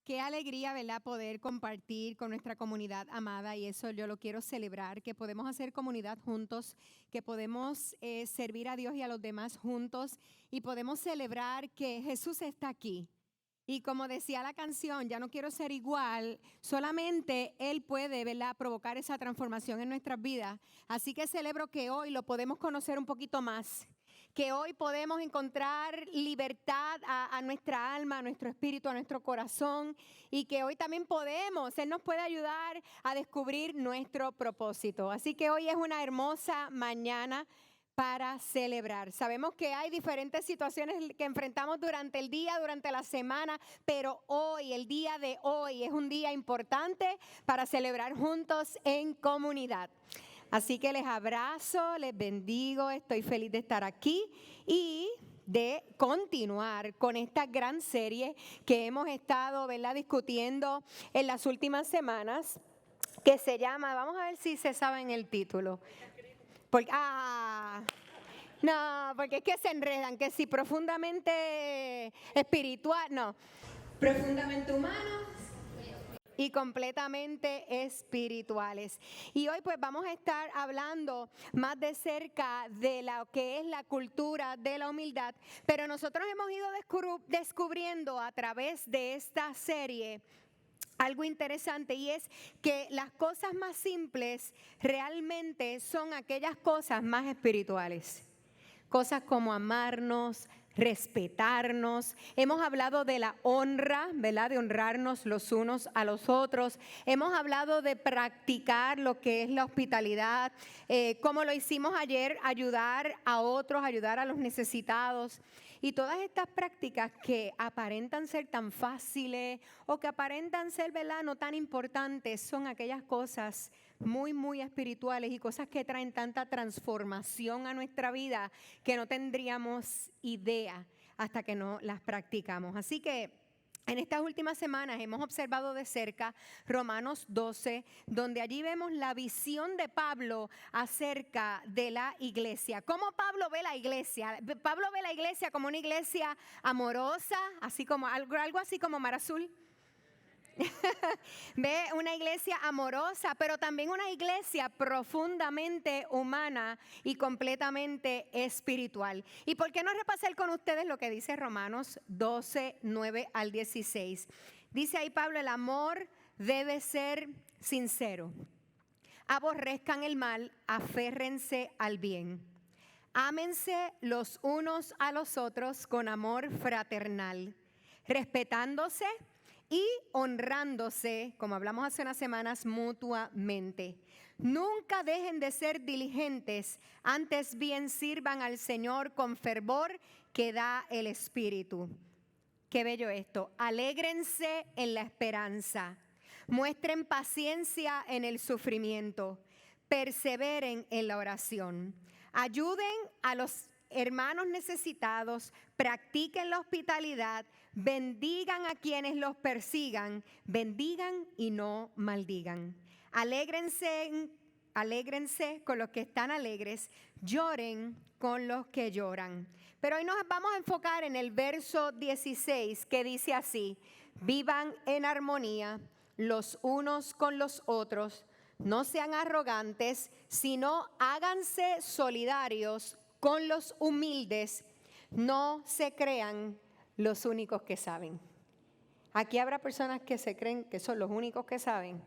Qué alegría, ¿verdad?, poder compartir con nuestra comunidad amada y eso yo lo quiero celebrar, que podemos hacer comunidad juntos, que podemos servir a Dios y a los demás juntos y podemos celebrar que Jesús está aquí. Y como decía la canción, ya no quiero ser igual, solamente Él puede, ¿verdad?, provocar esa transformación en nuestras vidas. Así que celebro que hoy lo podemos conocer un poquito más, que hoy podemos encontrar libertad a nuestra alma, a nuestro espíritu, a nuestro corazón y que hoy también Él nos puede ayudar a descubrir nuestro propósito. Así que hoy es una hermosa mañana para celebrar. Sabemos que hay diferentes situaciones que enfrentamos durante el día, durante la semana, pero hoy, el día de hoy, es un día importante para celebrar juntos en comunidad. Así que les abrazo, les bendigo, estoy feliz de estar aquí y de continuar con esta gran serie que hemos estado, ¿verdad?, discutiendo en las últimas semanas, que se llama, vamos a ver si se sabe en el título. Porque, no, porque es que se enredan, que si profundamente espiritual, no, profundamente humanos y completamente espirituales. Y hoy pues vamos a estar hablando más de cerca de lo que es la cultura de la humildad, pero nosotros hemos ido descubriendo a través de esta serie algo interesante, y es que las cosas más simples realmente son aquellas cosas más espirituales. Cosas como amarnos, respetarnos. Hemos hablado de la honra, ¿verdad?, de honrarnos los unos a los otros. Hemos hablado de practicar lo que es la hospitalidad, como lo hicimos ayer, ayudar a otros, ayudar a los necesitados. Y todas estas prácticas que aparentan ser tan fáciles o que aparentan ser, ¿verdad?, no tan importantes, son aquellas cosas muy, muy espirituales y cosas que traen tanta transformación a nuestra vida que no tendríamos idea hasta que no las practicamos. Así que en estas últimas semanas hemos observado de cerca Romanos 12, donde allí vemos la visión de Pablo acerca de la iglesia. ¿Cómo Pablo ve la iglesia? Pablo ve la iglesia como una iglesia amorosa, así como algo así como Mar Azul. Ve una iglesia amorosa, pero también una iglesia profundamente humana y completamente espiritual. ¿Y por qué no repasar con ustedes lo que dice Romanos 12, 9 al 16? Dice ahí Pablo: el amor debe ser sincero. Aborrezcan el mal, aférrense al bien. Ámense los unos a los otros con amor fraternal, respetándose y honrándose, como hablamos hace unas semanas, mutuamente. Nunca dejen de ser diligentes, antes bien sirvan al Señor con fervor que da el Espíritu. Qué bello esto. Alégrense en la esperanza, muestren paciencia en el sufrimiento, perseveren en la oración, ayuden a los hermanos necesitados, practiquen la hospitalidad, bendigan a quienes los persigan, bendigan y no maldigan. Alégrense con los que están alegres, lloren con los que lloran. Pero hoy nos vamos a enfocar en el verso 16, que dice así: vivan en armonía los unos con los otros, no sean arrogantes, sino háganse solidarios con los humildes, no se crean los únicos que saben. Aquí habrá personas que se creen que son los únicos que saben.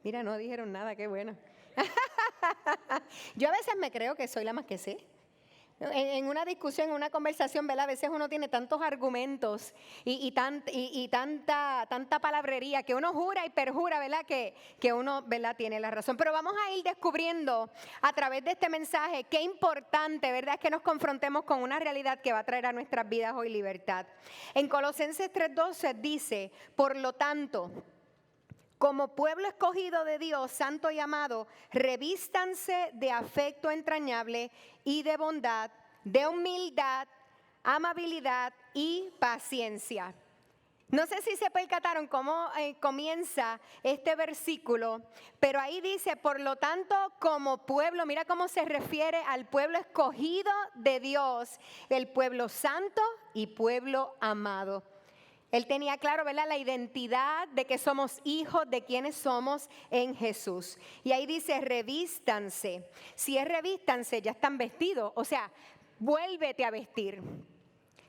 Mira, no dijeron nada, qué bueno. Yo a veces me creo que soy la más que sé. En una discusión, en una conversación, ¿verdad? A veces uno tiene tantos argumentos y tanta palabrería que uno jura y perjura, ¿verdad?, que uno, ¿verdad?, tiene la razón. Pero vamos a ir descubriendo a través de este mensaje qué importante, ¿verdad?, es que nos confrontemos con una realidad que va a traer a nuestras vidas hoy libertad. En Colosenses 3:12 dice: por lo tanto, como pueblo escogido de Dios, santo y amado, revístanse de afecto entrañable y de bondad, de humildad, amabilidad y paciencia. No sé si se percataron cómo comienza este versículo, pero ahí dice: por lo tanto, como pueblo, mira cómo se refiere al pueblo escogido de Dios, el pueblo santo y pueblo amado. Él tenía claro, ¿verdad?, la identidad de que somos hijos, de quienes somos en Jesús. Y ahí dice, revístanse. Si es revístanse, ya están vestidos. O sea, vuélvete a vestir.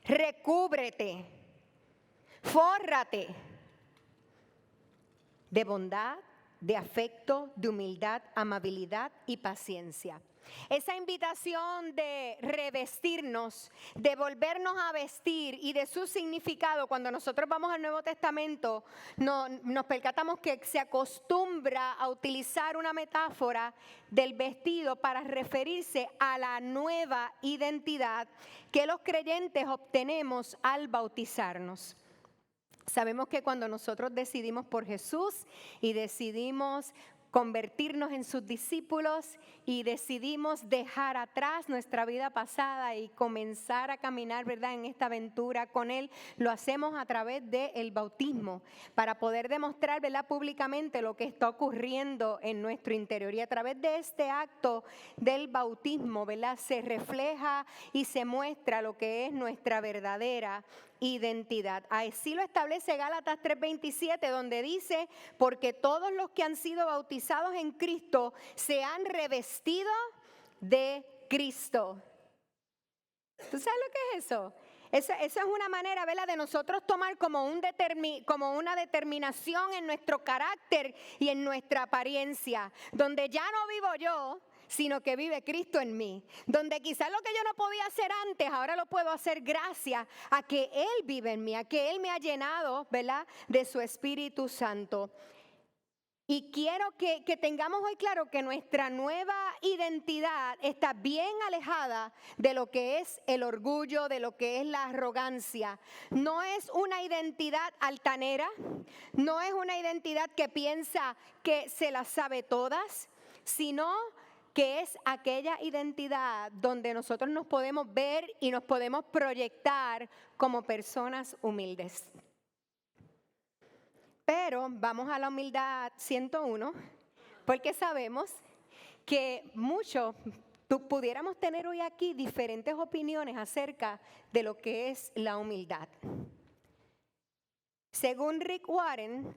Recúbrete. Fórrate de bondad, de afecto, de humildad, amabilidad y paciencia. Esa invitación de revestirnos, de volvernos a vestir y de su significado, cuando nosotros vamos al Nuevo Testamento, nos percatamos que se acostumbra a utilizar una metáfora del vestido para referirse a la nueva identidad que los creyentes obtenemos al bautizarnos. Sabemos que cuando nosotros decidimos por Jesús y decidimos convertirnos en sus discípulos y decidimos dejar atrás nuestra vida pasada y comenzar a caminar, ¿verdad?, en esta aventura con Él, lo hacemos a través del bautismo para poder demostrar, ¿verdad?, públicamente lo que está ocurriendo en nuestro interior. Y a través de este acto del bautismo, ¿verdad?, se refleja y se muestra lo que es nuestra verdadera identidad. Así lo establece Gálatas 3:27, donde dice, porque todos los que han sido bautizados en Cristo se han revestido de Cristo. ¿Tú sabes lo que es eso? Esa es una manera, ¿verdad?, de nosotros tomar como una determinación en nuestro carácter y en nuestra apariencia, donde ya no vivo yo, sino que vive Cristo en mí. Donde quizás lo que yo no podía hacer antes, ahora lo puedo hacer gracias a que Él vive en mí, a que Él me ha llenado, ¿verdad?, de su Espíritu Santo. Y quiero que tengamos hoy claro que nuestra nueva identidad está bien alejada de lo que es el orgullo, de lo que es la arrogancia. No es una identidad altanera, no es una identidad que piensa que se las sabe todas, sino que es aquella identidad donde nosotros nos podemos ver y nos podemos proyectar como personas humildes. Pero vamos a la humildad 101, porque sabemos que pudiéramos tener hoy aquí diferentes opiniones acerca de lo que es la humildad. Según Rick Warren,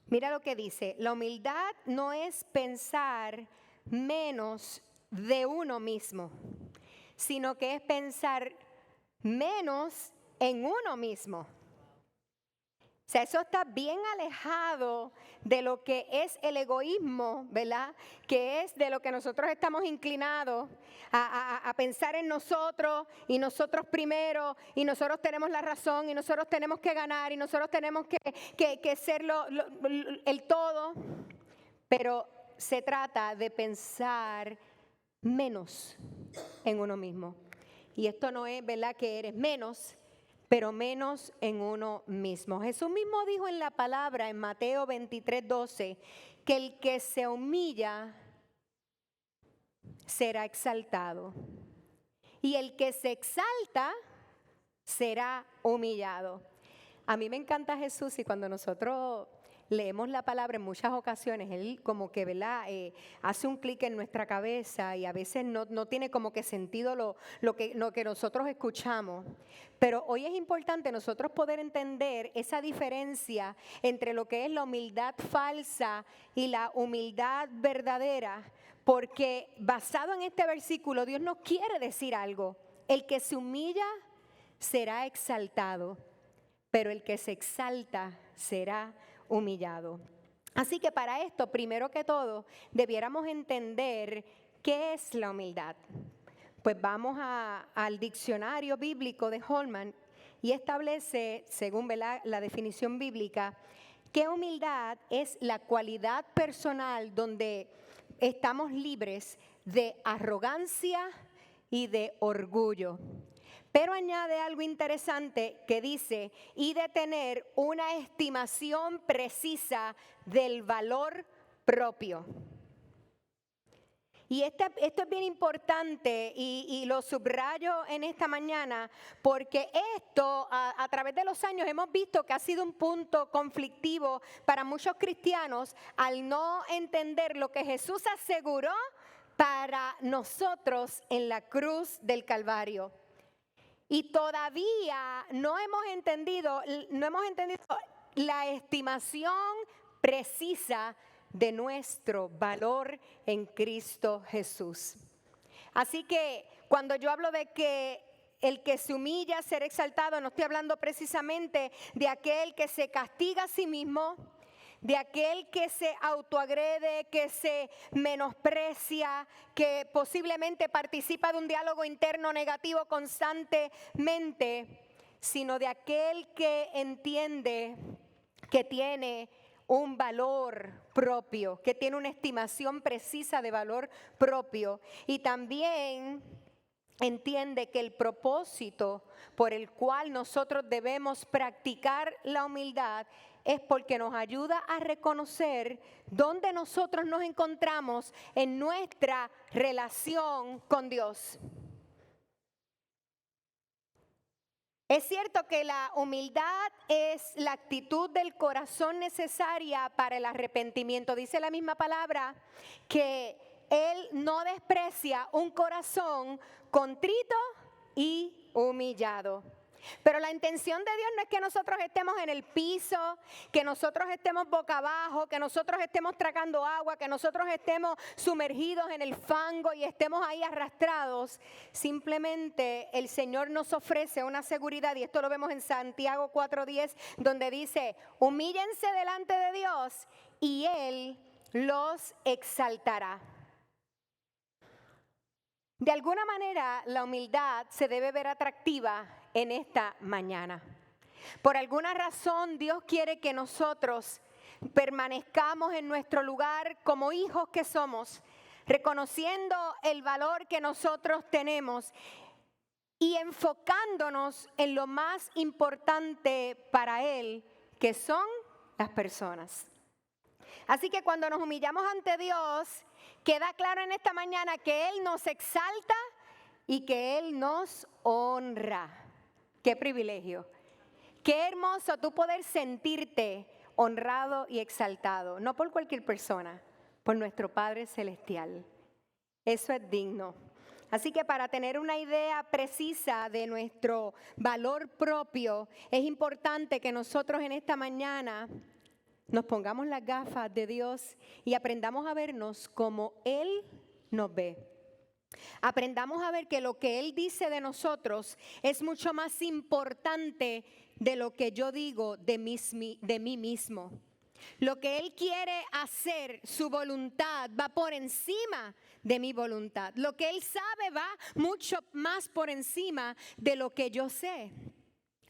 mira lo que dice, la humildad no es pensar menos de uno mismo, sino que es pensar menos en uno mismo. O sea, eso está bien alejado de lo que es el egoísmo, ¿verdad? Que es de lo que nosotros estamos inclinados a pensar en nosotros y nosotros primero y nosotros tenemos la razón y nosotros tenemos que ganar y nosotros tenemos que ser el todo. Pero se trata de pensar menos en uno mismo. Y esto no es, ¿verdad?, que eres menos, pero menos en uno mismo. Jesús mismo dijo en la palabra en Mateo 23:12 que el que se humilla será exaltado y el que se exalta será humillado. A mí me encanta Jesús y cuando nosotros leemos la palabra en muchas ocasiones, Él como que, ¿verdad?, hace un clic en nuestra cabeza y a veces no tiene como que sentido lo que nosotros escuchamos. Pero hoy es importante nosotros poder entender esa diferencia entre lo que es la humildad falsa y la humildad verdadera, porque basado en este versículo Dios nos quiere decir algo. El que se humilla será exaltado, pero el que se exalta será humillado. Así que para esto, primero que todo, debiéramos entender qué es la humildad. Pues vamos al diccionario bíblico de Holman y establece, según la definición bíblica, que humildad es la cualidad personal donde estamos libres de arrogancia y de orgullo. Pero añade algo interesante que dice, y de tener una estimación precisa del valor propio. Y esto es bien importante y lo subrayo en esta mañana porque esto a través de los años hemos visto que ha sido un punto conflictivo para muchos cristianos al no entender lo que Jesús aseguró para nosotros en la cruz del Calvario. Y todavía no hemos entendido la estimación precisa de nuestro valor en Cristo Jesús. Así que cuando yo hablo de que el que se humilla será exaltado, no estoy hablando precisamente de aquel que se castiga a sí mismo, de aquel que se autoagrede, que se menosprecia, que posiblemente participa de un diálogo interno negativo constantemente, sino de aquel que entiende que tiene un valor propio, que tiene una estimación precisa de valor propio, y también entiende que el propósito por el cual nosotros debemos practicar la humildad es porque nos ayuda a reconocer dónde nosotros nos encontramos en nuestra relación con Dios. Es cierto que la humildad es la actitud del corazón necesaria para el arrepentimiento. Dice la misma palabra que Él no desprecia un corazón contrito y humillado. Pero la intención de Dios no es que nosotros estemos en el piso, que nosotros estemos boca abajo, que nosotros estemos tragando agua, que nosotros estemos sumergidos en el fango y estemos ahí arrastrados. Simplemente el Señor nos ofrece una seguridad, y esto lo vemos en Santiago 4:10, donde dice: humíllense delante de Dios y Él los exaltará. De alguna manera, la humildad se debe ver atractiva en esta mañana. Por alguna razón, Dios quiere que nosotros permanezcamos en nuestro lugar como hijos que somos, reconociendo el valor que nosotros tenemos y enfocándonos en lo más importante para Él, que son las personas. Así que cuando nos humillamos ante Dios, queda claro en esta mañana que Él nos exalta y que Él nos honra. ¡Qué privilegio! Qué hermoso tú poder sentirte honrado y exaltado, no por cualquier persona, por nuestro Padre Celestial. Eso es digno. Así que para tener una idea precisa de nuestro valor propio, es importante que nosotros en esta mañana nos pongamos las gafas de Dios y aprendamos a vernos como Él nos ve. Aprendamos a ver que lo que Él dice de nosotros es mucho más importante de lo que yo digo de mí mismo. Lo que Él quiere hacer, su voluntad, va por encima de mi voluntad. Lo que Él sabe va mucho más por encima de lo que yo sé.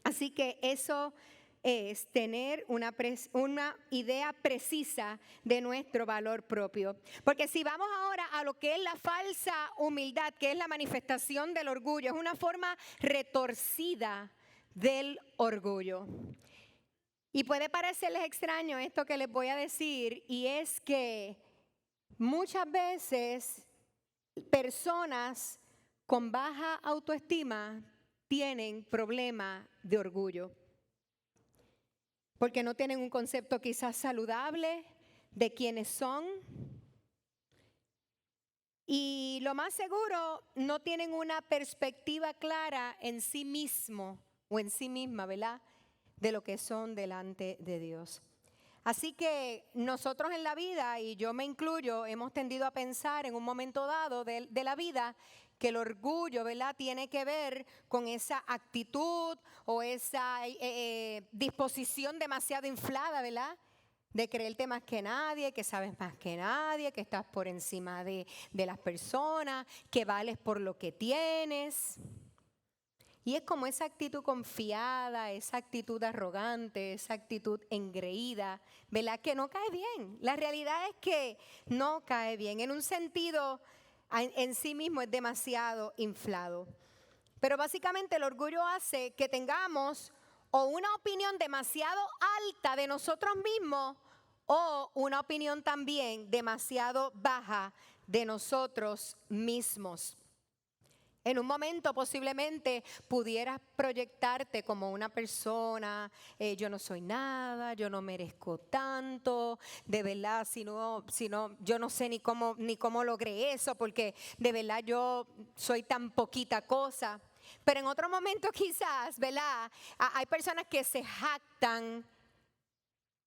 Así que eso es tener una idea precisa de nuestro valor propio. Porque si vamos ahora a lo que es la falsa humildad, que es la manifestación del orgullo, es una forma retorcida del orgullo. Y puede parecerles extraño esto que les voy a decir, y es que muchas veces personas con baja autoestima tienen problemas de orgullo. Porque no tienen un concepto quizás saludable de quiénes son. Y lo más seguro, no tienen una perspectiva clara en sí mismo o en sí misma, ¿verdad?, de lo que son delante de Dios. Así que nosotros en la vida, y yo me incluyo, hemos tendido a pensar en un momento dado de la vida que el orgullo, ¿verdad?, tiene que ver con esa actitud o esa disposición demasiado inflada, ¿verdad?, de creerte más que nadie, que sabes más que nadie, que estás por encima de las personas, que vales por lo que tienes. Y es como esa actitud confiada, esa actitud arrogante, esa actitud engreída, ¿verdad?, que no cae bien. La realidad es que no cae bien. En un sentido, en sí mismo es demasiado inflado. Pero básicamente el orgullo hace que tengamos o una opinión demasiado alta de nosotros mismos o una opinión también demasiado baja de nosotros mismos. En un momento posiblemente pudieras proyectarte como una persona, yo no soy nada, yo no merezco tanto, de verdad, si no, yo no sé ni cómo logré eso, porque de verdad yo soy tan poquita cosa. Pero en otro momento quizás, ¿verdad? Hay personas que se jactan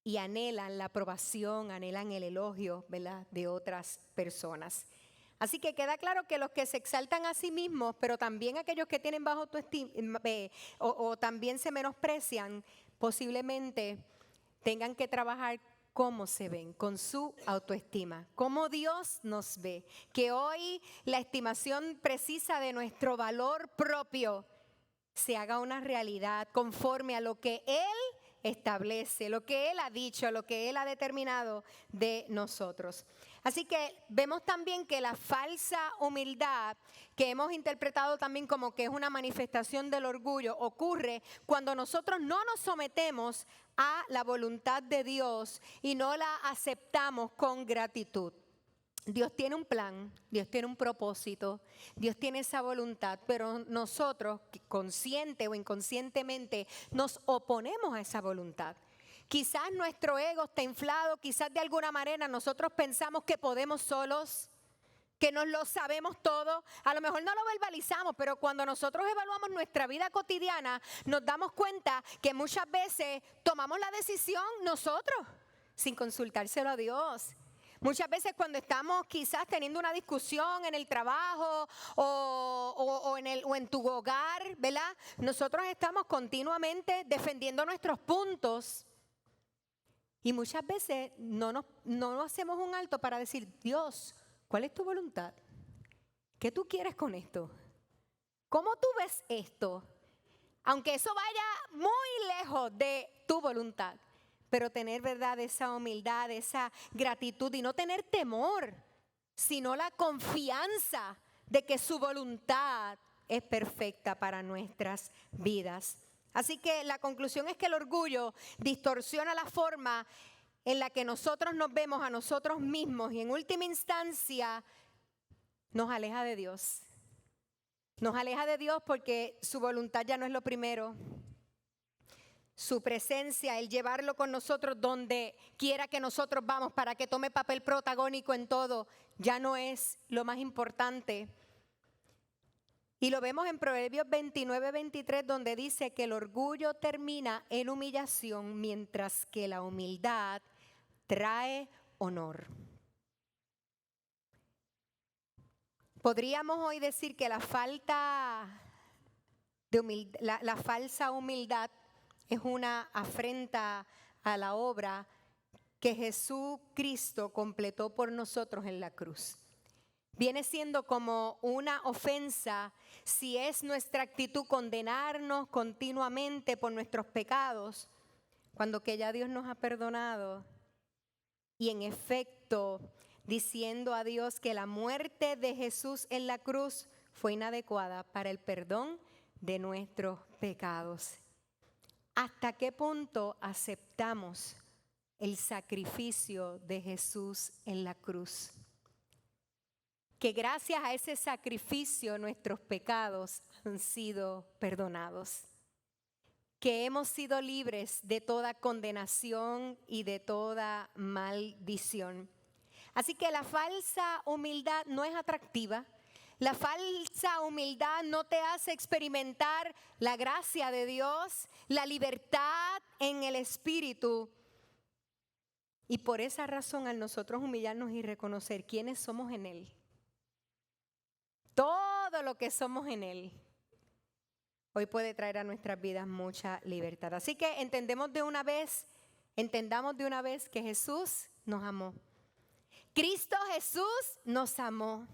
y anhelan la aprobación, anhelan el elogio, ¿verdad?, de otras personas. Así que queda claro que los que se exaltan a sí mismos, pero también aquellos que tienen bajo autoestima o también se menosprecian, posiblemente tengan que trabajar cómo se ven, con su autoestima, cómo Dios nos ve. Que hoy la estimación precisa de nuestro valor propio se haga una realidad conforme a lo que Él establece, lo que Él ha dicho, lo que Él ha determinado de nosotros. Así que vemos también que la falsa humildad, que hemos interpretado también como que es una manifestación del orgullo, ocurre cuando nosotros no nos sometemos a la voluntad de Dios y no la aceptamos con gratitud. Dios tiene un plan, Dios tiene un propósito, Dios tiene esa voluntad, pero nosotros, consciente o inconscientemente, nos oponemos a esa voluntad. Quizás nuestro ego está inflado, quizás de alguna manera nosotros pensamos que podemos solos, que nos lo sabemos todo. A lo mejor no lo verbalizamos, pero cuando nosotros evaluamos nuestra vida cotidiana, nos damos cuenta que muchas veces tomamos la decisión nosotros, sin consultárselo a Dios. Muchas veces cuando estamos quizás teniendo una discusión en el trabajo o en tu hogar, ¿verdad? Nosotros estamos continuamente defendiendo nuestros puntos y muchas veces no hacemos un alto para decir, Dios, ¿cuál es tu voluntad? ¿Qué tú quieres con esto? ¿Cómo tú ves esto? Aunque eso vaya muy lejos de tu voluntad. Pero tener, ¿verdad?, esa humildad, esa gratitud y no tener temor, sino la confianza de que su voluntad es perfecta para nuestras vidas. Así que la conclusión es que el orgullo distorsiona la forma en la que nosotros nos vemos a nosotros mismos y en última instancia nos aleja de Dios. Nos aleja de Dios porque su voluntad ya no es lo primero. Su presencia, el llevarlo con nosotros donde quiera que nosotros vamos para que tome papel protagónico en todo, ya no es lo más importante. Y lo vemos en Proverbios 29-23 donde dice que el orgullo termina en humillación mientras que la humildad trae honor. Podríamos hoy decir que la falsa humildad es una afrenta a la obra que Jesucristo completó por nosotros en la cruz. Viene siendo como una ofensa si es nuestra actitud condenarnos continuamente por nuestros pecados, cuando que ya Dios nos ha perdonado. Y en efecto, diciendo a Dios que la muerte de Jesús en la cruz fue inadecuada para el perdón de nuestros pecados. ¿Hasta qué punto aceptamos el sacrificio de Jesús en la cruz? Que gracias a ese sacrificio nuestros pecados han sido perdonados. Que hemos sido libres de toda condenación y de toda maldición. Así que la falsa humildad no es atractiva. La falsa humildad no te hace experimentar la gracia de Dios, la libertad en el Espíritu. Y por esa razón, al nosotros humillarnos y reconocer quiénes somos en Él, todo lo que somos en Él, hoy puede traer a nuestras vidas mucha libertad. Así que entendamos de una vez que Jesús nos amó. Cristo Jesús nos amó.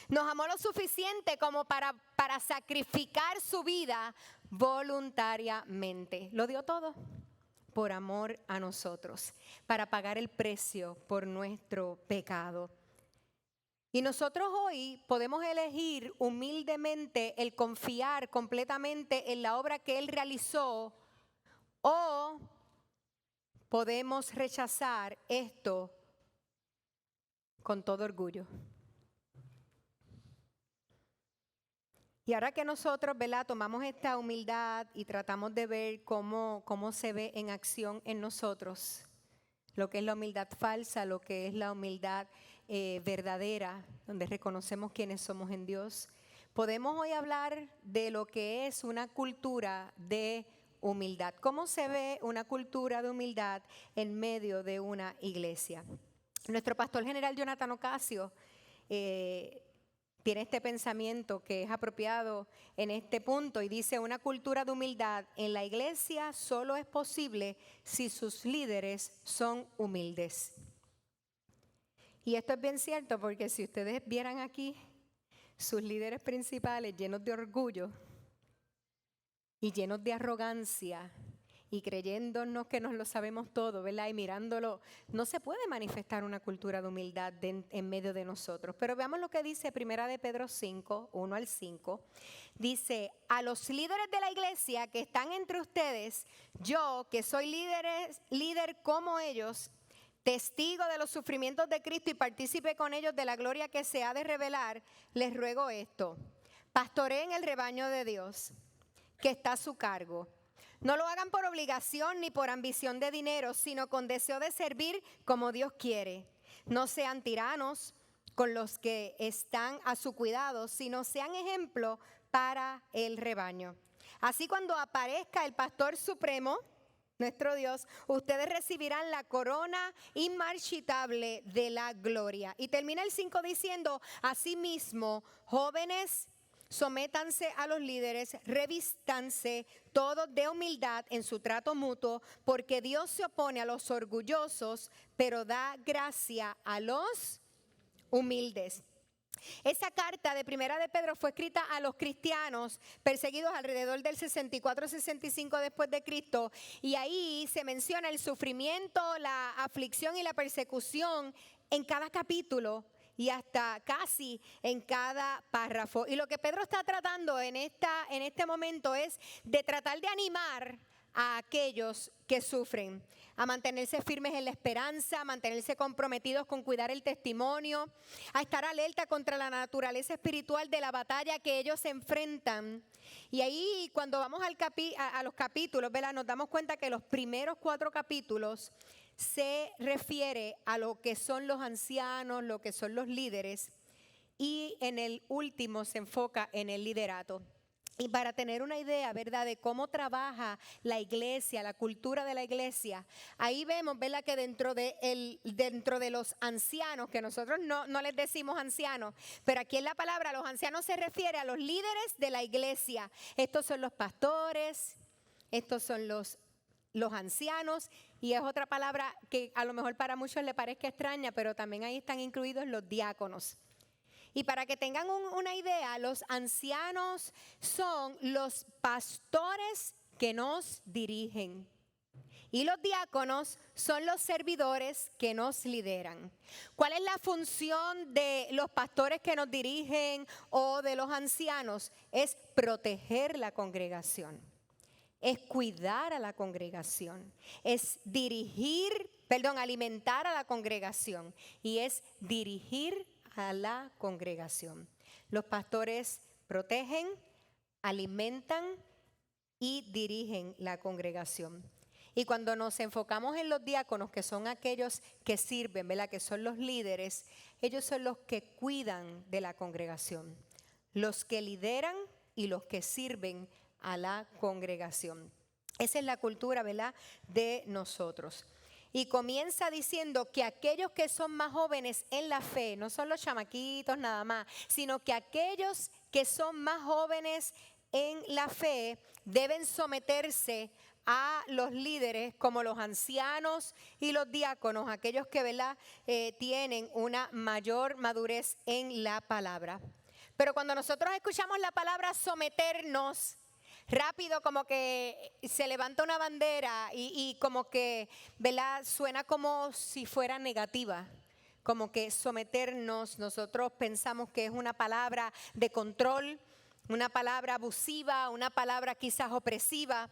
Nos amó lo suficiente como para sacrificar su vida voluntariamente. Lo dio todo por amor a nosotros, para pagar el precio por nuestro pecado. Y nosotros hoy podemos elegir humildemente el confiar completamente en la obra que Él realizó, o podemos rechazar esto con todo orgullo. Y ahora que nosotros, ¿verdad?, tomamos esta humildad y tratamos de ver cómo se ve en acción en nosotros, lo que es la humildad falsa, lo que es la humildad verdadera, donde reconocemos quiénes somos en Dios, podemos hoy hablar de lo que es una cultura de humildad. ¿Cómo se ve una cultura de humildad en medio de una iglesia? Nuestro pastor general Jonathan Ocasio tiene este pensamiento que es apropiado en este punto y dice: una cultura de humildad en la iglesia solo es posible si sus líderes son humildes. Y esto es bien cierto, porque si ustedes vieran aquí sus líderes principales llenos de orgullo y llenos de arrogancia y creyéndonos que nos lo sabemos todo, ¿verdad? Y mirándolo, no se puede manifestar una cultura de humildad en medio de nosotros. Pero veamos lo que dice Primera de Pedro 5, 1 al 5. Dice: a los líderes de la iglesia que están entre ustedes, yo que soy líder como ellos, testigo de los sufrimientos de Cristo y partícipe con ellos de la gloria que se ha de revelar, les ruego esto: pastoreen el rebaño de Dios que está a su cargo. No lo hagan por obligación ni por ambición de dinero, sino con deseo de servir como Dios quiere. No sean tiranos con los que están a su cuidado, sino sean ejemplo para el rebaño. Así, cuando aparezca el pastor supremo, nuestro Dios, ustedes recibirán la corona inmarchitable de la gloria. Y termina el 5 diciendo: asimismo, jóvenes, sométanse a los líderes, revístanse todos de humildad en su trato mutuo, porque Dios se opone a los orgullosos, pero da gracia a los humildes. Esa carta de Primera de Pedro fue escrita a los cristianos perseguidos alrededor del 64-65 después de Cristo, y ahí se menciona el sufrimiento, la aflicción y la persecución en cada capítulo y hasta casi en cada párrafo. Y lo que Pedro está tratando en este momento es de tratar de animar a aquellos que sufren, a mantenerse firmes en la esperanza, a mantenerse comprometidos con cuidar el testimonio, a estar alerta contra la naturaleza espiritual de la batalla que ellos se enfrentan. Y ahí, cuando vamos a los capítulos, ¿verdad?, nos damos cuenta que los primeros 4 capítulos se refiere a lo que son los ancianos, lo que son los líderes, y en el último se enfoca en el liderato. Y para tener una idea, ¿verdad?, de cómo trabaja la iglesia, la cultura de la iglesia, ahí vemos, ¿verdad?, que dentro de los ancianos, que nosotros no les decimos ancianos, pero aquí en la palabra los ancianos se refiere a los líderes de la iglesia. Estos son los pastores, estos son los ancianos, y es otra palabra que a lo mejor para muchos le parezca extraña, pero también ahí están incluidos los diáconos. Y para que tengan una idea, los ancianos son los pastores que nos dirigen. Y los diáconos son los servidores que nos lideran. ¿Cuál es la función de los pastores que nos dirigen o de los ancianos? Es proteger la congregación, es cuidar a la congregación, es alimentar a la congregación, y es dirigir a la congregación. Los pastores protegen, alimentan y dirigen la congregación. Y cuando nos enfocamos en los diáconos, que son aquellos que sirven, ¿verdad?, que son los líderes, ellos son los que cuidan de la congregación, los que lideran y los que sirven a la congregación. Esa es la cultura, ¿verdad?, de nosotros. Y comienza diciendo que aquellos que son más jóvenes en la fe, no son los chamaquitos nada más, sino que aquellos que son más jóvenes en la fe deben someterse a los líderes como los ancianos y los diáconos, aquellos que, ¿verdad?, tienen una mayor madurez en la palabra. Pero cuando nosotros escuchamos la palabra someternos, rápido como que se levanta una bandera y como que, ¿verdad?, suena como si fuera negativa. Como que someternos, nosotros pensamos que es una palabra de control, una palabra abusiva, una palabra quizás opresiva,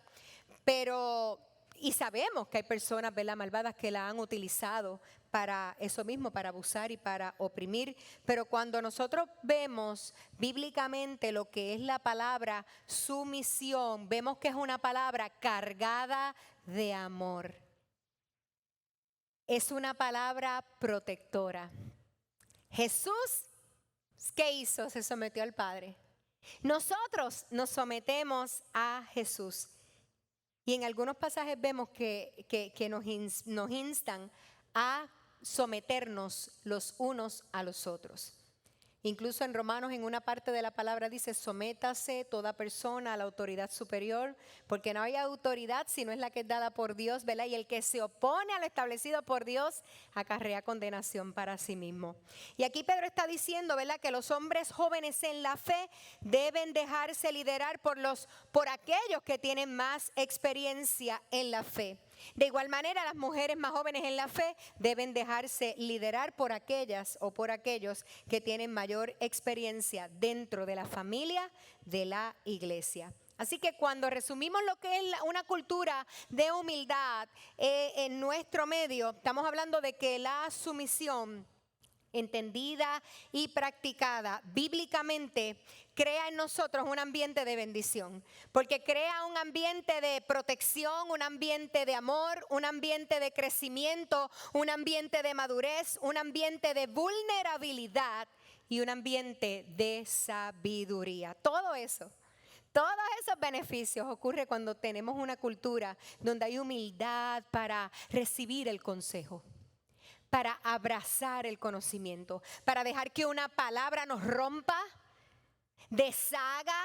y sabemos que hay personas, ¿verdad?, malvadas que la han utilizado para eso mismo, para abusar y para oprimir. Pero cuando nosotros vemos bíblicamente lo que es la palabra sumisión, vemos que es una palabra cargada de amor. Es una palabra protectora. Jesús, ¿qué hizo? Se sometió al Padre. Nosotros nos sometemos a Jesús. Y en algunos pasajes vemos que nos instan a someternos los unos a los otros. Incluso en Romanos, en una parte de la palabra dice: sométase toda persona a la autoridad superior, porque no hay autoridad si no es la que es dada por Dios, ¿verdad? Y el que se opone a lo establecido por Dios acarrea condenación para sí mismo. Y aquí Pedro está diciendo, ¿verdad?, que los hombres jóvenes en la fe deben dejarse liderar por aquellos que tienen más experiencia en la fe. De igual manera, las mujeres más jóvenes en la fe deben dejarse liderar por aquellas o por aquellos que tienen mayor experiencia dentro de la familia de la iglesia. Así que cuando resumimos lo que es una cultura de humildad en nuestro medio, estamos hablando de que la sumisión entendida y practicada bíblicamente crea en nosotros un ambiente de bendición, porque crea un ambiente de protección, un ambiente de amor, un ambiente de crecimiento, un ambiente de madurez, un ambiente de vulnerabilidad y un ambiente de sabiduría. Todos esos beneficios ocurren cuando tenemos una cultura donde hay humildad para recibir el consejo, para abrazar el conocimiento, para dejar que una palabra nos rompa, deshaga,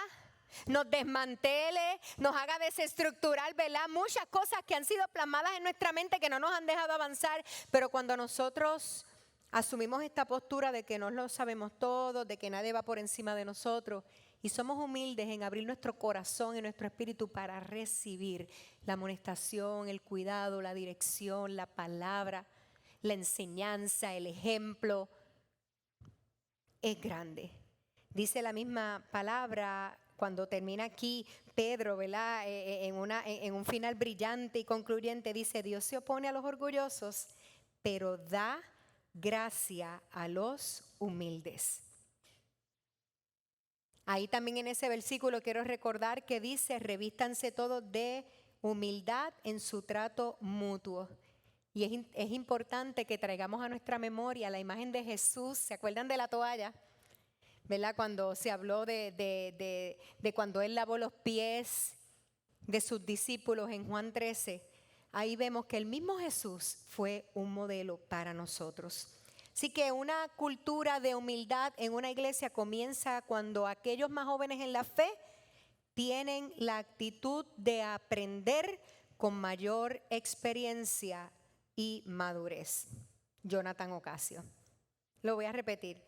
nos desmantele, nos haga desestructurar, ¿verdad? Muchas cosas que han sido plasmadas en nuestra mente que no nos han dejado avanzar, pero cuando nosotros asumimos esta postura de que no lo sabemos todo, de que nadie va por encima de nosotros, y somos humildes en abrir nuestro corazón y nuestro espíritu para recibir la amonestación, el cuidado, la dirección, la palabra, la enseñanza, el ejemplo, es grande. Dice la misma palabra cuando termina aquí Pedro, ¿verdad? En un final brillante y concluyente, dice: Dios se opone a los orgullosos, pero da gracia a los humildes. Ahí también en ese versículo quiero recordar que dice: revístanse todos de humildad en su trato mutuo. Y es importante que traigamos a nuestra memoria la imagen de Jesús. ¿Se acuerdan de la toalla? ¿Verdad? Cuando se habló de cuando Él lavó los pies de sus discípulos en Juan 13. Ahí vemos que el mismo Jesús fue un modelo para nosotros. Así que una cultura de humildad en una iglesia comienza cuando aquellos más jóvenes en la fe tienen la actitud de aprender con mayor experiencia y madurez. Jonathan Ocasio. Lo voy a repetir.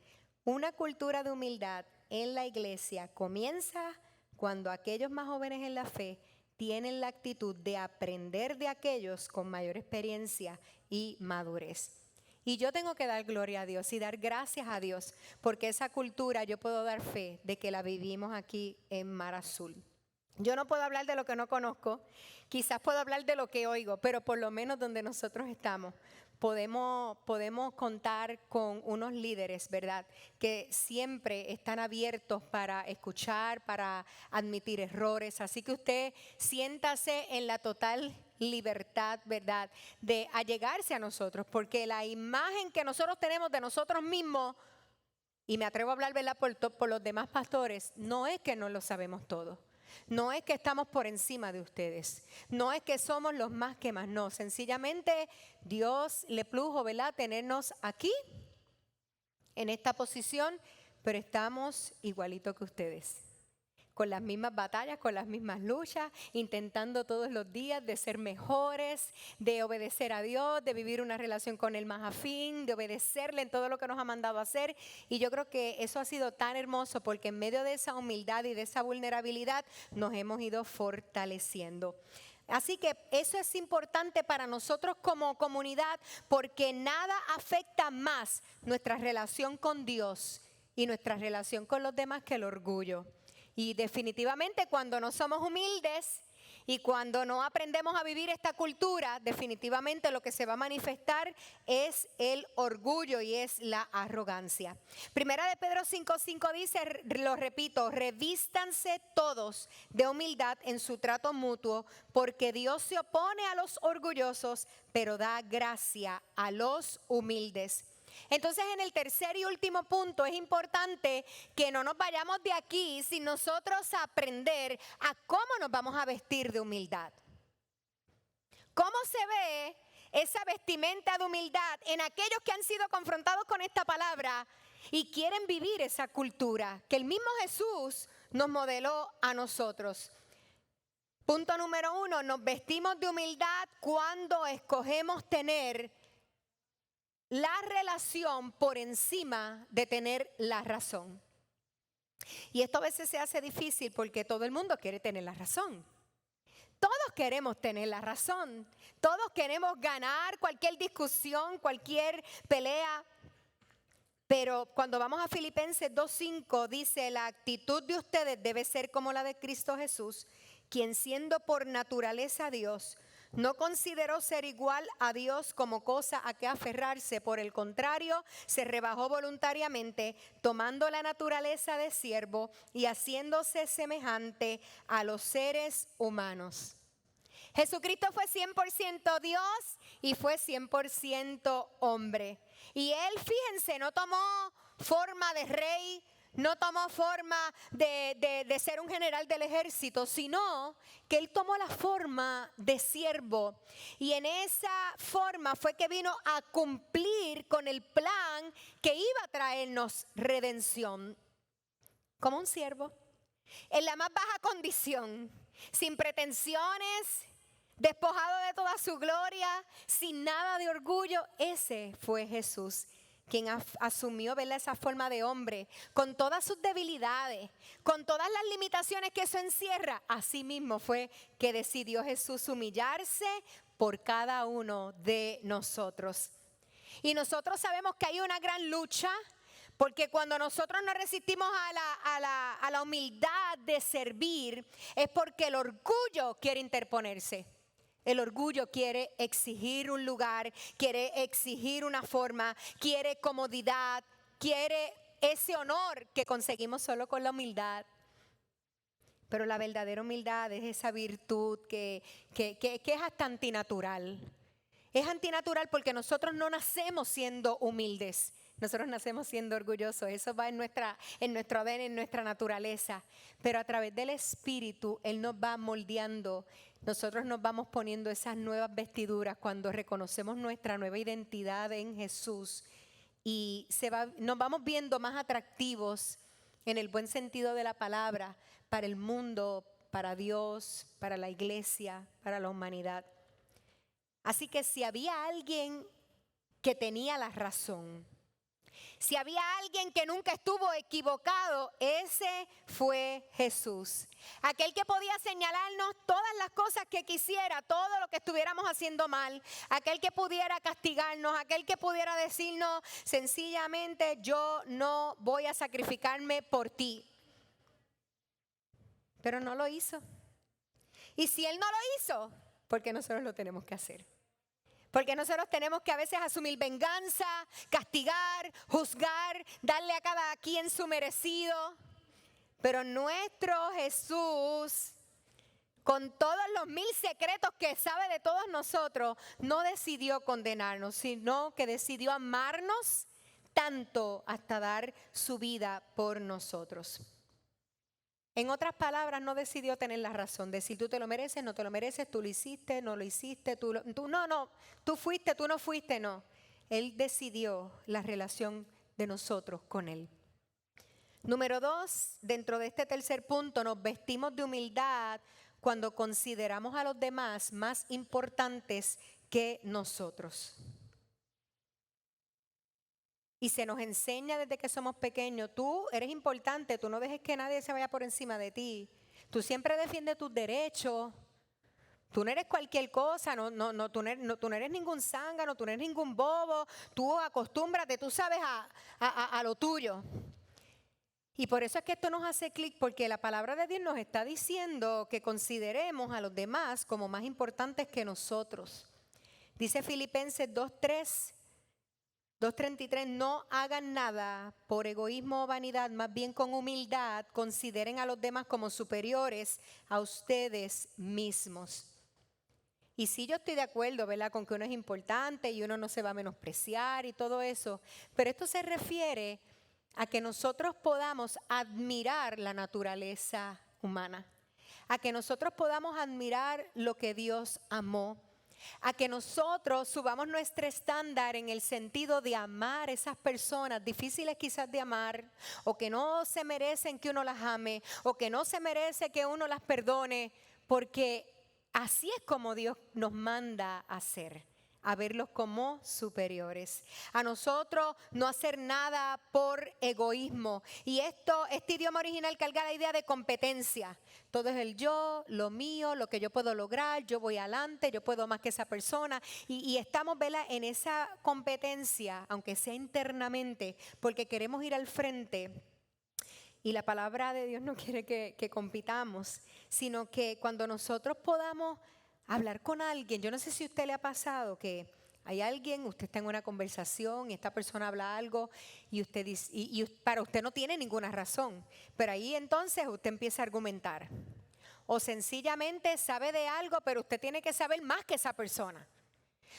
Una cultura de humildad en la iglesia comienza cuando aquellos más jóvenes en la fe tienen la actitud de aprender de aquellos con mayor experiencia y madurez. Y yo tengo que dar gloria a Dios y dar gracias a Dios, porque esa cultura yo puedo dar fe de que la vivimos aquí en Mar Azul. Yo no puedo hablar de lo que no conozco, quizás puedo hablar de lo que oigo, pero por lo menos donde nosotros estamos podemos contar con unos líderes, ¿verdad?, que siempre están abiertos para escuchar, para admitir errores. Así que usted siéntase en la total libertad, ¿verdad?, de allegarse a nosotros, porque la imagen que nosotros tenemos de nosotros mismos, y me atrevo a hablar, ¿verdad?, por los demás pastores, no es que no lo sabemos todo. No es que estamos por encima de ustedes, no es que somos los más que más, no, sencillamente Dios le plujo, ¿verdad?, tenernos aquí en esta posición, pero estamos igualito que ustedes, con las mismas batallas, con las mismas luchas, intentando todos los días de ser mejores, de obedecer a Dios, de vivir una relación con Él más afín, de obedecerle en todo lo que nos ha mandado a hacer. Y yo creo que eso ha sido tan hermoso porque en medio de esa humildad y de esa vulnerabilidad nos hemos ido fortaleciendo. Así que eso es importante para nosotros como comunidad, porque nada afecta más nuestra relación con Dios y nuestra relación con los demás que el orgullo. Y definitivamente cuando no somos humildes y cuando no aprendemos a vivir esta cultura, definitivamente lo que se va a manifestar es el orgullo y es la arrogancia. Primera de Pedro 5:5 dice, lo repito: revístanse todos de humildad en su trato mutuo, porque Dios se opone a los orgullosos, pero da gracia a los humildes. Entonces, en el tercer y último punto es importante que no nos vayamos de aquí sin nosotros aprender a cómo nos vamos a vestir de humildad. ¿Cómo se ve esa vestimenta de humildad en aquellos que han sido confrontados con esta palabra y quieren vivir esa cultura que el mismo Jesús nos modeló a nosotros? Punto número 1, nos vestimos de humildad cuando escogemos tener la relación por encima de tener la razón. Y esto a veces se hace difícil porque todo el mundo quiere tener la razón. Todos queremos tener la razón. Todos queremos ganar cualquier discusión, cualquier pelea. Pero cuando vamos a Filipenses 2:5 dice, la actitud de ustedes debe ser como la de Cristo Jesús, quien siendo por naturaleza Dios, no consideró ser igual a Dios como cosa a que aferrarse. Por el contrario, se rebajó voluntariamente, tomando la naturaleza de siervo y haciéndose semejante a los seres humanos. Jesucristo fue 100% Dios y fue 100% hombre. Y Él, fíjense, no tomó forma de rey, no tomó forma de ser un general del ejército, sino que Él tomó la forma de siervo. Y en esa forma fue que vino a cumplir con el plan que iba a traernos redención. Como un siervo, en la más baja condición, sin pretensiones, despojado de toda su gloria, sin nada de orgullo. Ese fue Jesús, quien asumió, ¿verdad?, esa forma de hombre, con todas sus debilidades, con todas las limitaciones que eso encierra. Así mismo fue que decidió Jesús humillarse por cada uno de nosotros. Y nosotros sabemos que hay una gran lucha, porque cuando nosotros nos resistimos a la humildad de servir, es porque el orgullo quiere interponerse. El orgullo quiere exigir un lugar, quiere exigir una forma, quiere comodidad, quiere ese honor que conseguimos solo con la humildad. Pero la verdadera humildad es esa virtud que es hasta antinatural. Es antinatural porque nosotros no nacemos siendo humildes. Nosotros nacemos siendo orgullosos. Eso va en nuestro ADN, en nuestra naturaleza. Pero a través del Espíritu, Él nos va moldeando. Nosotros nos vamos poniendo esas nuevas vestiduras cuando reconocemos nuestra nueva identidad en Jesús. Y nos vamos viendo más atractivos en el buen sentido de la palabra para el mundo, para Dios, para la iglesia, para la humanidad. Así que si había alguien que tenía la razón, si había alguien que nunca estuvo equivocado, ese fue Jesús. Aquel que podía señalarnos todas las cosas que quisiera, todo lo que estuviéramos haciendo mal. Aquel que pudiera castigarnos, aquel que pudiera decirnos sencillamente, yo no voy a sacrificarme por ti. Pero no lo hizo. Y si Él no lo hizo, ¿por qué nosotros lo tenemos que hacer? Porque nosotros tenemos que a veces asumir venganza, castigar, juzgar, darle a cada quien su merecido. Pero nuestro Jesús, con todos los 1000 secretos que sabe de todos nosotros, no decidió condenarnos, sino que decidió amarnos tanto hasta dar su vida por nosotros. En otras palabras, no decidió tener la razón, decir tú te lo mereces, no te lo mereces, tú lo hiciste, no lo hiciste, tú fuiste, tú no fuiste, no. Él decidió la relación de nosotros con Él. Número 2, dentro de este tercer punto, nos vestimos de humildad cuando consideramos a los demás más importantes que nosotros. Y se nos enseña desde que somos pequeños, tú eres importante, tú no dejes que nadie se vaya por encima de ti. Tú siempre defiendes tus derechos. Tú no eres cualquier cosa, tú no eres ningún zángano, tú no eres ningún bobo. Tú acostúmbrate, tú sabes a lo tuyo. Y por eso es que esto nos hace clic, porque la palabra de Dios nos está diciendo que consideremos a los demás como más importantes que nosotros. Dice Filipenses 2:33, no hagan nada por egoísmo o vanidad, más bien con humildad consideren a los demás como superiores a ustedes mismos. Y sí, yo estoy de acuerdo, ¿verdad?, con que uno es importante y uno no se va a menospreciar y todo eso, pero esto se refiere a que nosotros podamos admirar la naturaleza humana, a que nosotros podamos admirar lo que Dios amó, a que nosotros subamos nuestro estándar en el sentido de amar a esas personas difíciles quizás de amar, o que no se merecen que uno las ame, o que no se merece que uno las perdone, porque así es como Dios nos manda a hacer, a verlos como superiores. A nosotros no hacer nada por egoísmo. Y este idioma original carga la idea de competencia. Todo es el yo, lo mío, lo que yo puedo lograr, yo voy adelante, yo puedo más que esa persona. Y estamos, ¿verdad?, en esa competencia, aunque sea internamente, porque queremos ir al frente. Y la palabra de Dios no quiere que compitamos, sino que cuando nosotros podamos hablar con alguien, yo no sé si a usted le ha pasado que hay alguien, usted está en una conversación y esta persona habla algo y usted dice, y para usted no tiene ninguna razón, pero ahí entonces usted empieza a argumentar. O sencillamente sabe de algo, pero usted tiene que saber más que esa persona.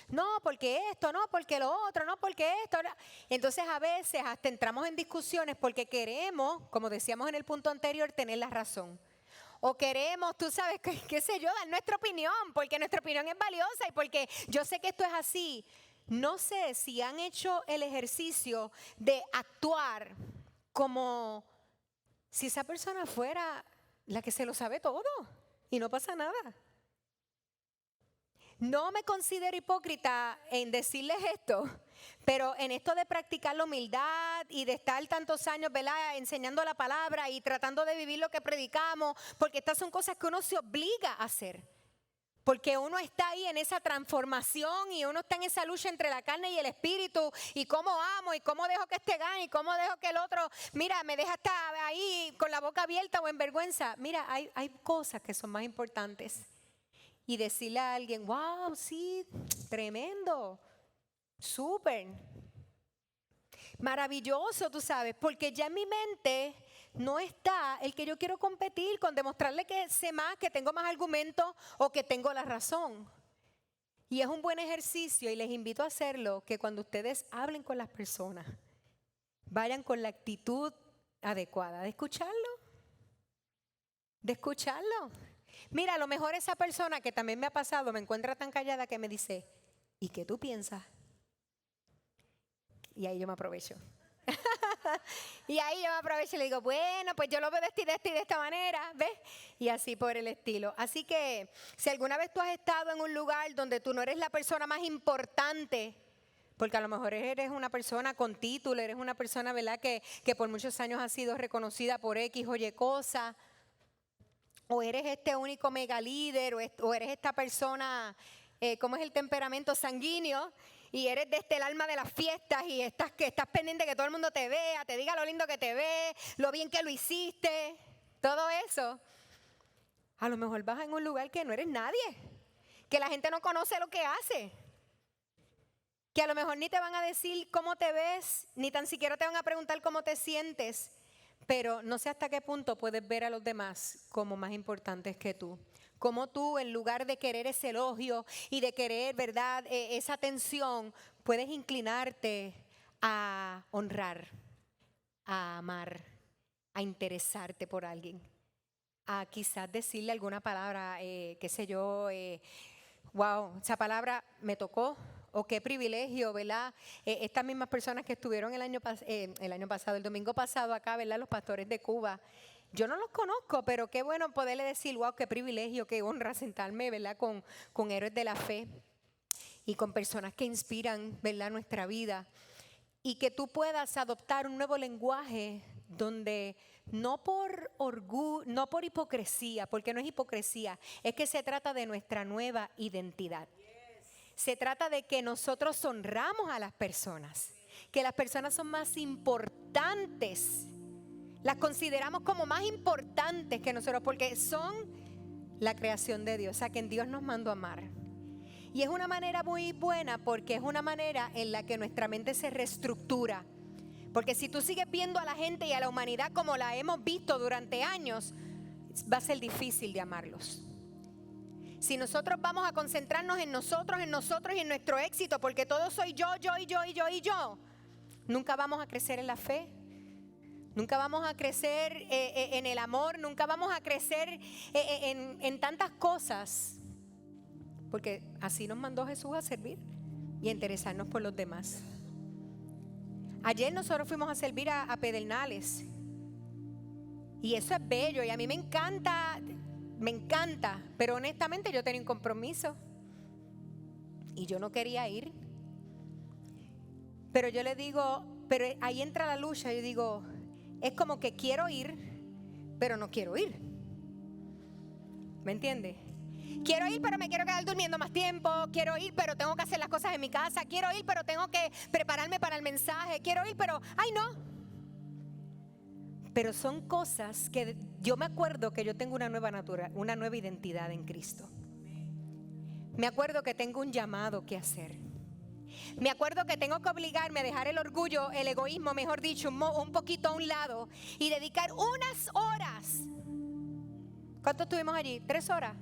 No, porque esto, no, porque lo otro, no, porque esto. No. Entonces a veces hasta entramos en discusiones porque queremos, como decíamos en el punto anterior, tener la razón. O queremos, tú sabes, qué sé yo, dar nuestra opinión, porque nuestra opinión es valiosa y porque yo sé que esto es así. No sé si han hecho el ejercicio de actuar como si esa persona fuera la que se lo sabe todo y no pasa nada. No me considero hipócrita en decirles esto, pero en esto de practicar la humildad y de estar tantos años, ¿verdad?, enseñando la palabra y tratando de vivir lo que predicamos, porque estas son cosas que uno se obliga a hacer. Porque uno está ahí en esa transformación y uno está en esa lucha entre la carne y el espíritu, y cómo amo y cómo dejo que este gane y cómo dejo que el otro, mira, me deja estar ahí con la boca abierta o en vergüenza. Mira, hay cosas que son más importantes. Y decirle a alguien, wow, sí, tremendo, súper, maravilloso, tú sabes, porque ya en mi mente no está el que yo quiero competir con demostrarle que sé más, que tengo más argumentos o que tengo la razón. Y es un buen ejercicio y les invito a hacerlo, que cuando ustedes hablen con las personas, vayan con la actitud adecuada de escucharlo, de escucharlo. Mira, a lo mejor esa persona que también me ha pasado me encuentra tan callada que me dice, ¿y qué tú piensas? Y ahí yo me aprovecho. Y ahí yo me aprovecho y le digo, bueno, pues yo lo veo de esta manera, ¿ves? Y así por el estilo. Así que si alguna vez tú has estado en un lugar donde tú no eres la persona más importante, porque a lo mejor eres una persona con título, eres una persona, ¿verdad?, que por muchos años ha sido reconocida por X o Y cosa, o eres este único mega líder, o eres esta persona, ¿cómo es el temperamento sanguíneo? Y eres el alma de las fiestas y estás pendiente que todo el mundo te vea, te diga lo lindo que te ve, lo bien que lo hiciste, todo eso. A lo mejor vas en un lugar que no eres nadie, que la gente no conoce lo que hace, que a lo mejor ni te van a decir cómo te ves, ni tan siquiera te van a preguntar cómo te sientes. Pero no sé hasta qué punto puedes ver a los demás como más importantes que tú. Como tú, en lugar de querer ese elogio y de querer, ¿verdad?, esa atención, puedes inclinarte a honrar, a amar, a interesarte por alguien, a quizás decirle alguna palabra, qué sé yo, wow, esa palabra me tocó. O qué privilegio, ¿verdad? Estas mismas personas que estuvieron el año pasado, el domingo pasado acá, ¿verdad?, los pastores de Cuba. Yo no los conozco, pero qué bueno poderle decir, wow, qué privilegio, qué honra sentarme, ¿verdad?, con héroes de la fe y con personas que inspiran, ¿verdad?, nuestra vida. Y que tú puedas adoptar un nuevo lenguaje donde no por orgullo, no por hipocresía, porque no es hipocresía, es que se trata de nuestra nueva identidad. Se trata de que nosotros honramos a las personas, que las personas son más importantes, las consideramos como más importantes que nosotros porque son la creación de Dios, a quien Dios nos mandó a amar. Y es una manera muy buena porque es una manera en la que nuestra mente se reestructura. Porque si tú sigues viendo a la gente y a la humanidad como la hemos visto durante años, va a ser difícil de amarlos. Si nosotros vamos a concentrarnos en nosotros y en nuestro éxito, porque todo soy yo, nunca vamos a crecer en la fe. Nunca vamos a crecer en el amor, nunca vamos a crecer en tantas cosas. Porque así nos mandó Jesús a servir y a interesarnos por los demás. Ayer nosotros fuimos a servir a Pedernales. Y eso es bello y a mí me encanta, pero honestamente yo tenía un compromiso y yo no quería ir. Pero yo le digo, pero ahí entra la lucha, yo digo, es como que quiero ir, pero no quiero ir. ¿Me entiendes? Quiero ir, pero me quiero quedar durmiendo más tiempo. Quiero ir, pero tengo que hacer las cosas en mi casa. Quiero ir, pero tengo que prepararme para el mensaje. Quiero ir, pero ¡ay, no! Pero son cosas que yo me acuerdo que yo tengo una nueva identidad en Cristo. Me acuerdo que tengo un llamado que hacer. Me acuerdo que tengo que obligarme a dejar el orgullo, el egoísmo, mejor dicho, un poquito a un lado y dedicar unas horas. ¿Cuánto estuvimos allí? 3 horas.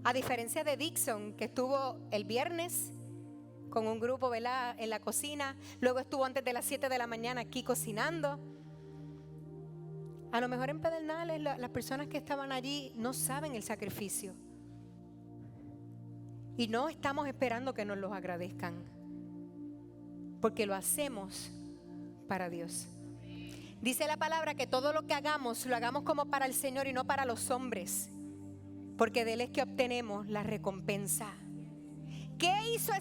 A diferencia de Dixon, que estuvo el viernes con un grupo, ¿verdad?, en la cocina. Luego estuvo antes de las 7 de la mañana aquí cocinando. A lo mejor en Pedernales las personas que estaban allí no saben el sacrificio. Y no estamos esperando que nos los agradezcan. Porque lo hacemos para Dios. Dice la palabra que todo lo que hagamos, lo hagamos como para el Señor y no para los hombres. Porque de Él es que obtenemos la recompensa. ¿Qué hizo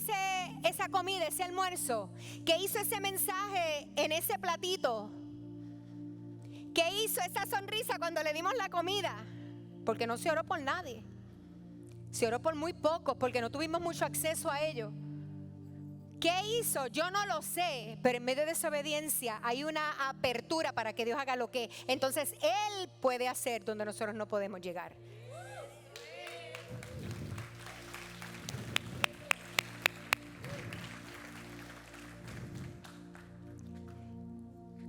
esa comida, ese almuerzo? ¿Qué hizo ese mensaje en ese platito? ¿Qué hizo esa sonrisa cuando le dimos la comida? Porque no se oró por nadie. Se oró por muy pocos porque no tuvimos mucho acceso a ello. ¿Qué hizo? Yo no lo sé, pero en medio de desobediencia hay una apertura para que Dios haga lo que entonces Él puede hacer donde nosotros no podemos llegar.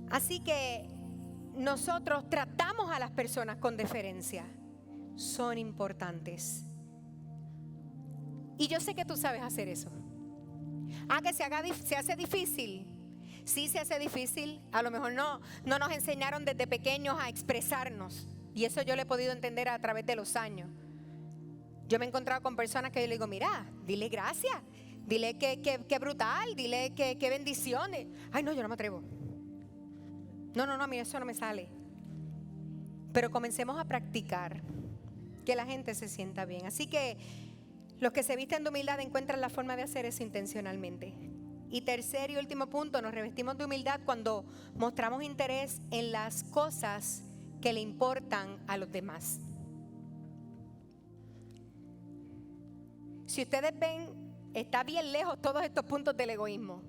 Así que nosotros tratamos a las personas con deferencia. Son importantes. Y yo sé que tú sabes hacer eso. Que se hace difícil. Sí se hace difícil. A lo mejor no nos enseñaron desde pequeños a expresarnos. Y eso yo lo he podido entender a través de los años. Yo me he encontrado con personas que yo le digo, mira, dile gracias. Dile que brutal. Dile que bendiciones. Ay, no, yo no me atrevo. No, a mí eso no me sale. Pero comencemos a practicar que la gente se sienta bien. Así que los que se visten de humildad encuentran la forma de hacer eso intencionalmente. Y tercer y último punto, nos revestimos de humildad cuando mostramos interés en las cosas que le importan a los demás. Si ustedes ven, está bien lejos todos estos puntos del egoísmo.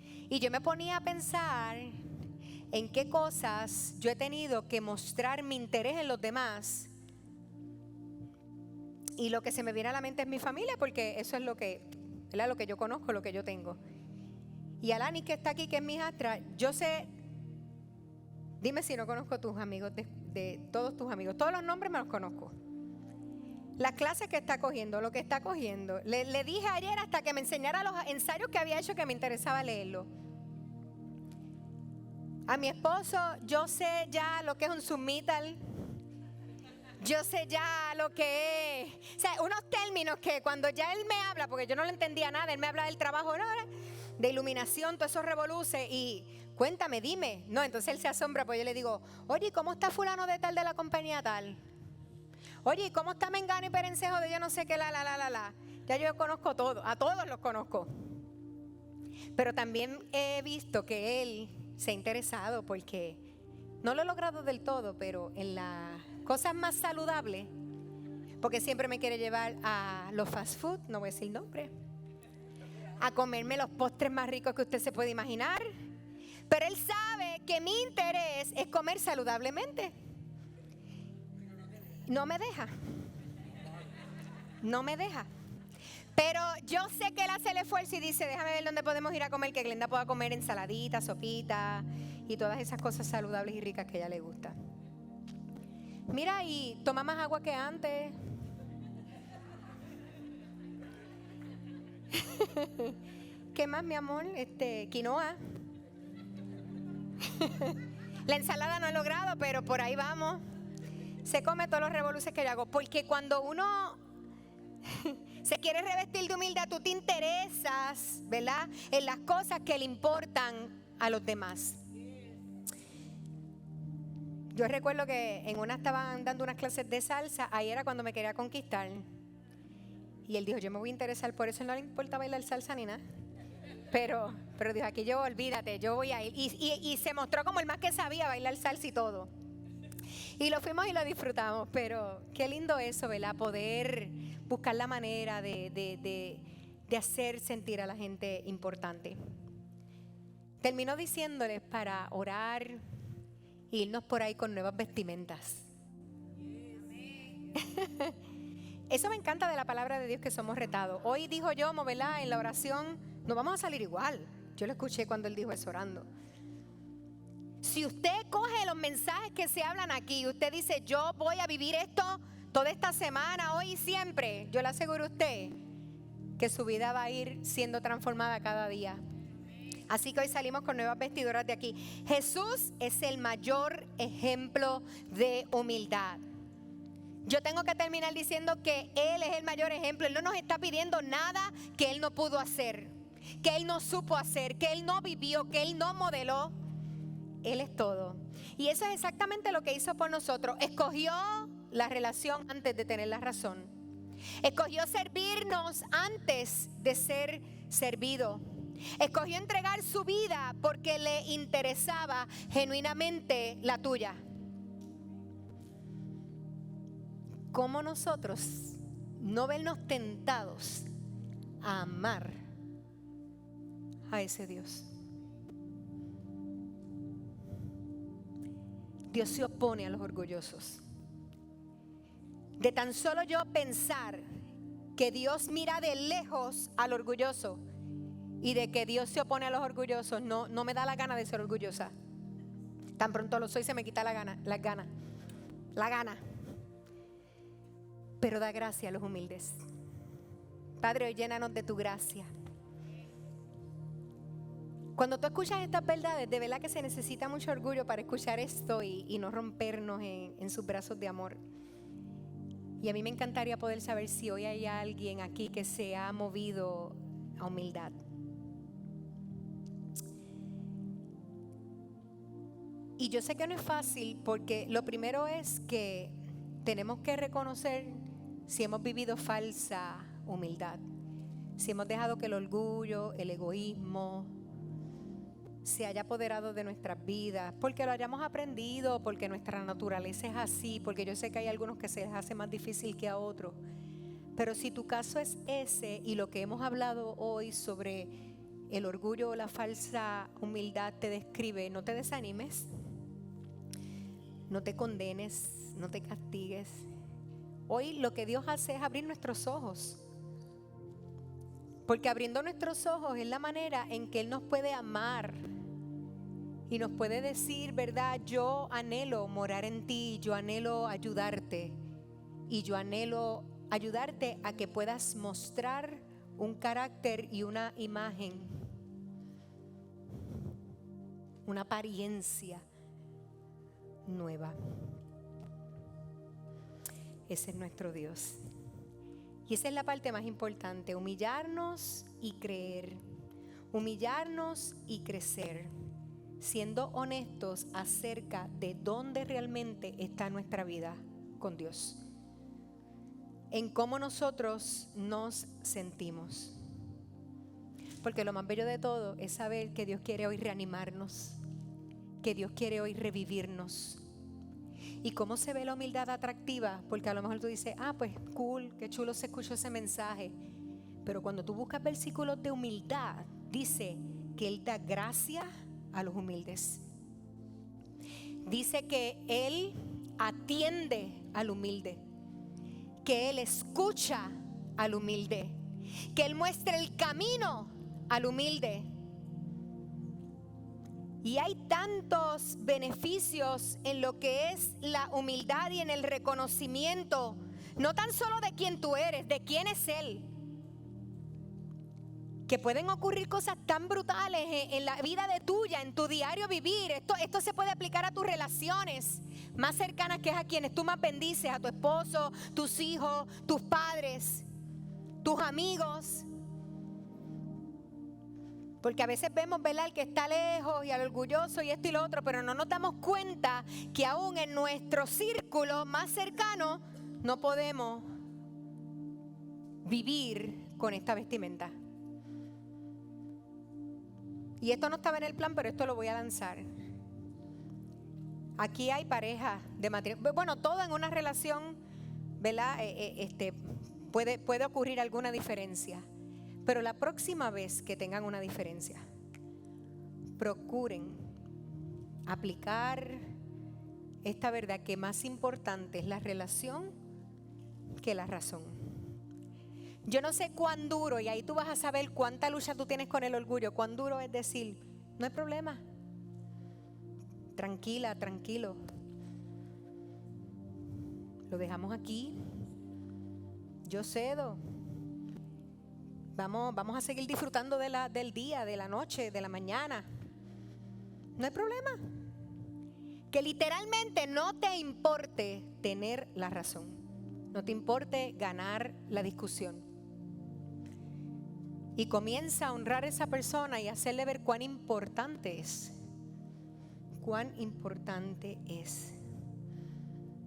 Y yo me ponía a pensar en qué cosas yo he tenido que mostrar mi interés en los demás. Y lo que se me viene a la mente es mi familia, porque eso es lo que yo conozco, lo que yo tengo. Y Alani, que está aquí, que es mi hijastra, yo sé, dime si no conozco tus amigos, de todos tus amigos. Todos los nombres me los conozco. Las clases que está cogiendo, lo que está cogiendo. Le dije ayer hasta que me enseñara los ensayos que había hecho que me interesaba leerlo. A mi esposo, yo sé ya lo que es un submittal. Yo sé ya lo que es. O sea, unos términos que cuando ya él me habla, porque yo no le entendía nada, él me habla del trabajo, ¿no?, de iluminación, todos esos revoluces. Y cuéntame, dime. No, entonces él se asombra, pues yo le digo, oye, ¿cómo está fulano de tal de la compañía tal? Oye, ¿cómo está Mengano y Perencejo de yo no sé qué, la? Ya yo conozco todo, a todos los conozco. Pero también he visto que él se ha interesado porque no lo he logrado del todo, pero en las cosas más saludables, porque siempre me quiere llevar a los fast food, no voy a decir nombre, a comerme los postres más ricos que usted se puede imaginar. Pero él sabe que mi interés es comer saludablemente. No me deja. Pero yo sé que él hace el esfuerzo y dice, déjame ver dónde podemos ir a comer, que Glenda pueda comer ensaladita, sopita y todas esas cosas saludables y ricas que a ella le gusta. Mira, y toma más agua que antes. ¿Qué más, mi amor? Quinoa. La ensalada no he logrado, pero por ahí vamos. Se come todos los revoluciones que yo hago. Porque cuando uno se quiere revestir de humildad, tú te interesas, ¿verdad?, en las cosas que le importan a los demás. Yo recuerdo que en una estaban dando unas clases de salsa. Ahí era cuando me quería conquistar. Y él dijo, yo me voy a interesar por eso. No le importa bailar salsa ni nada. Pero dijo, aquí yo, olvídate, yo voy a ir. Y se mostró como el más que sabía bailar salsa y todo. Y lo fuimos y lo disfrutamos. Pero qué lindo eso, ¿verdad? Poder buscar la manera de hacer sentir a la gente importante. Termino diciéndoles para orar e irnos por ahí con nuevas vestimentas. Eso me encanta de la palabra de Dios, que somos retados. Hoy dijo Yomo, ¿verdad?, en la oración, no vamos a salir igual. Yo lo escuché cuando él dijo eso orando. Si usted coge los mensajes que se hablan aquí y usted dice, yo voy a vivir esto toda esta semana, hoy y siempre, yo le aseguro a usted que su vida va a ir siendo transformada cada día. Así que hoy salimos con nuevas vestiduras de aquí. Jesús es el mayor ejemplo de humildad. Yo tengo que terminar diciendo que Él es el mayor ejemplo. Él no nos está pidiendo nada que Él no pudo hacer, que Él no supo hacer, que Él no vivió, que Él no modeló. Él es todo. Y eso es exactamente lo que hizo por nosotros. Escogió la relación antes de tener la razón. Escogió servirnos antes de ser servido. Escogió entregar su vida porque le interesaba genuinamente la tuya. ¿Cómo nosotros no vernos tentados a amar a ese Dios? Dios se opone a los orgullosos. De tan solo yo pensar que Dios mira de lejos al orgulloso y de que Dios se opone a los orgullosos, no me da la gana de ser orgullosa. Tan pronto lo soy, se me quita la gana. Pero da gracia a los humildes. Padre, hoy llénanos de tu gracia. Cuando tú escuchas estas verdades, de verdad que se necesita mucho orgullo para escuchar esto y no rompernos en sus brazos de amor. Y a mí me encantaría poder saber si hoy hay alguien aquí que se ha movido a humildad. Y yo sé que no es fácil, porque lo primero es que tenemos que reconocer si hemos vivido falsa humildad, si hemos dejado que el orgullo, el egoísmo se haya apoderado de nuestras vidas, porque lo hayamos aprendido, porque nuestra naturaleza es así, porque yo sé que hay algunos que se les hace más difícil que a otros. Pero si tu caso es ese y lo que hemos hablado hoy sobre el orgullo o la falsa humildad te describe, no te desanimes, no te condenes, no te castigues. Hoy lo que Dios hace es abrir nuestros ojos, porque abriendo nuestros ojos es la manera en que Él nos puede amar y nos puede decir, ¿verdad? Yo anhelo morar en ti, yo anhelo ayudarte y yo anhelo ayudarte a que puedas mostrar un carácter y una imagen, una apariencia nueva. Ese es nuestro Dios. Y esa es la parte más importante, humillarnos y creer, humillarnos y crecer, siendo honestos acerca de dónde realmente está nuestra vida con Dios, en cómo nosotros nos sentimos. Porque lo más bello de todo es saber que Dios quiere hoy reanimarnos, que Dios quiere hoy revivirnos. ¿Y cómo se ve la humildad atractiva? Porque a lo mejor tú dices, pues cool, qué chulo se escuchó ese mensaje. Pero cuando tú buscas versículos de humildad, dice que Él da gracia a los humildes. Dice que Él atiende al humilde, que Él escucha al humilde, que Él muestra el camino al humilde. Y hay tantos beneficios en lo que es la humildad y en el reconocimiento, no tan solo de quién tú eres, de quién es Él. que pueden ocurrir cosas tan brutales en la vida de tuya, en tu diario vivir. Esto se puede aplicar a tus relaciones más cercanas, que es a quienes tú más bendices, a tu esposo, tus hijos, tus padres, tus amigos. Porque a veces vemos, ¿verdad?, al que está lejos y al orgulloso y esto y lo otro, pero no nos damos cuenta que aún en nuestro círculo más cercano no podemos vivir con esta vestimenta. Y esto no estaba en el plan, pero esto lo voy a lanzar. Aquí hay parejas de matrimonio. Bueno, todo en una relación, ¿verdad? Puede ocurrir alguna diferencia. Pero la próxima vez que tengan una diferencia, procuren aplicar esta verdad, que más importante es la relación que la razón. Yo no sé cuán duro, y ahí tú vas a saber cuánta lucha tú tienes con el orgullo, cuán duro es decir, no hay problema, tranquila, tranquilo, lo dejamos aquí, yo cedo, vamos a seguir disfrutando del día, de la noche, de la mañana, no hay problema. Que literalmente no te importe tener la razón, no te importe ganar la discusión. Y comienza a honrar a esa persona y hacerle ver cuán importante es. Cuán importante es.